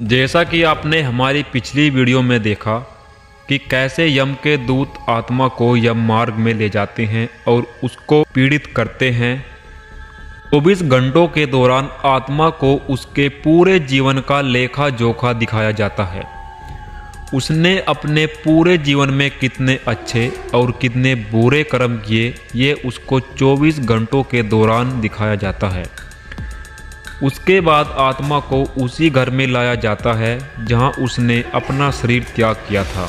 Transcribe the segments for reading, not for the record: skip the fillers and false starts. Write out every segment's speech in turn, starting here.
जैसा कि आपने हमारी पिछली वीडियो में देखा कि कैसे यम के दूत आत्मा को यम मार्ग में ले जाते हैं और उसको पीड़ित करते हैं। 24 घंटों के दौरान आत्मा को उसके पूरे जीवन का लेखा जोखा दिखाया जाता है। उसने अपने पूरे जीवन में कितने अच्छे और कितने बुरे कर्म किए, ये उसको 24 घंटों के दौरान दिखाया जाता है। उसके बाद आत्मा को उसी घर में लाया जाता है जहां उसने अपना शरीर त्याग किया था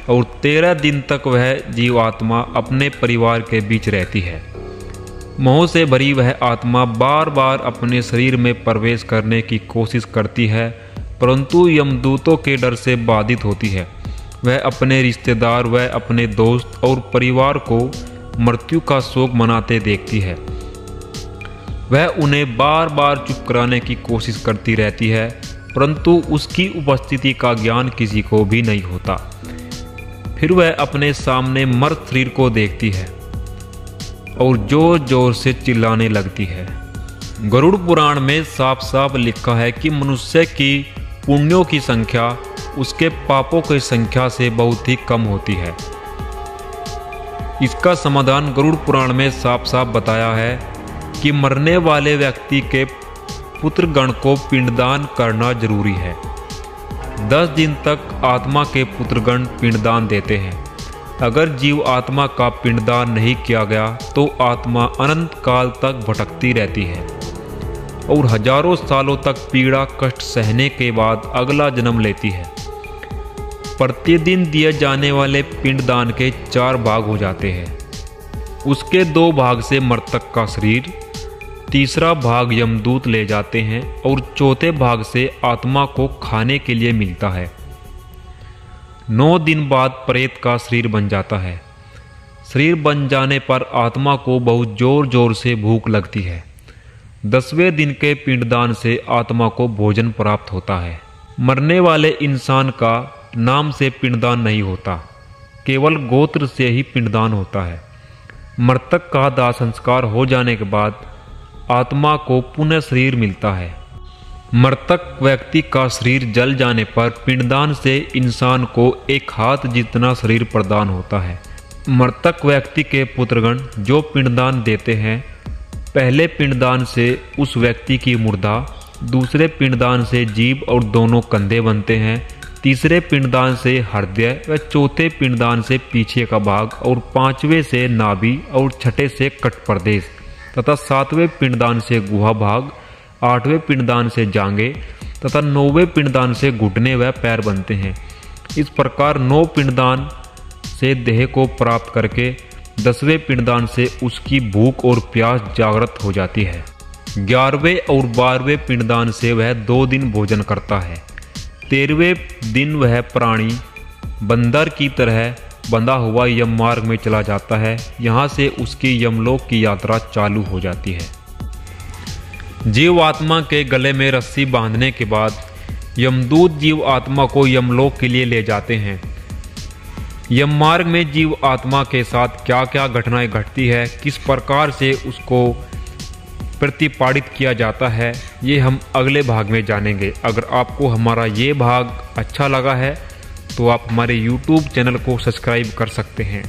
और 13 दिन तक वह जीवात्मा अपने परिवार के बीच रहती है। मोह से भरी वह आत्मा बार बार अपने शरीर में प्रवेश करने की कोशिश करती है, परंतु यमदूतों के डर से बाधित होती है। वह अपने रिश्तेदार, वह अपने दोस्त और परिवार को मृत्यु का शोक मनाते देखती है। वह उन्हें बार बार चुप कराने की कोशिश करती रहती है, परंतु उसकी उपस्थिति का ज्ञान किसी को भी नहीं होता। फिर वह अपने सामने मर्त शरीर को देखती है और जोर जोर से चिल्लाने लगती है। गरुड़ पुराण में साफ साफ लिखा है कि मनुष्य की पुण्यों की संख्या उसके पापों की संख्या से बहुत ही कम होती है। इसका समाधान गरुड़ पुराण में साफ साफ बताया है कि मरने वाले व्यक्ति के पुत्रगण को पिंडदान करना जरूरी है। 10 दिन तक आत्मा के पुत्रगण पिंडदान देते हैं। अगर जीव आत्मा का पिंडदान नहीं किया गया तो आत्मा अनंत काल तक भटकती रहती है और हजारों सालों तक पीड़ा कष्ट सहने के बाद अगला जन्म लेती है। प्रतिदिन दिए जाने वाले पिंडदान के 4 भाग हो जाते हैं। उसके 2 भाग से मृतक का शरीर, तीसरा भाग यमदूत ले जाते हैं और चौथे भाग से आत्मा को खाने के लिए मिलता है। 9 दिन बाद प्रेत का शरीर बन जाता है। शरीर बन जाने पर आत्मा को बहुत जोर जोर से भूख लगती है। 10वें दिन के पिंडदान से आत्मा को भोजन प्राप्त होता है। मरने वाले इंसान का नाम से पिंडदान नहीं होता, केवल गोत्र से ही पिंडदान होता है। मृतक का दाह संस्कार हो जाने के बाद आत्मा को पुनः शरीर मिलता है। मृतक व्यक्ति का शरीर जल जाने पर पिंडदान से इंसान को 1 हाथ जितना शरीर प्रदान होता है। मृतक व्यक्ति के पुत्रगण जो पिंडदान देते हैं, पहले पिंडदान से उस व्यक्ति की मुर्दा, दूसरे पिंडदान से जीभ और दोनों कंधे बनते हैं, तीसरे पिंडदान से हृदय व चौथे पिंडदान से पीछे का भाग और 5वें से नाभि और 6ठे से कट प्रदेश तथा 7वें पिंडदान से गुहा भाग, 8वें पिंडदान से जांघें तथा 9वें पिंडदान से घुटने व पैर बनते हैं। इस प्रकार 9 पिंडदान से देह को प्राप्त करके 10वें पिंडदान से उसकी भूख और प्यास जागृत हो जाती है। 11वें और 12वें पिंडदान से वह 2 दिन भोजन करता है। 13वें दिन वह प्राणी बंदर की तरह बंधा हुआ यम मार्ग में चला जाता है। यहाँ से उसकी यमलोक की यात्रा चालू हो जाती है। जीव आत्मा के गले में रस्सी बांधने के बाद यमदूत जीव आत्मा को यमलोक के लिए ले जाते हैं। यम मार्ग में जीव आत्मा के साथ क्या क्या घटनाएं घटती है, किस प्रकार से उसको प्रतिपादित किया जाता है, ये हम अगले भाग में जानेंगे। अगर आपको हमारा ये भाग अच्छा लगा है तो आप हमारे YouTube चैनल को सब्सक्राइब कर सकते हैं।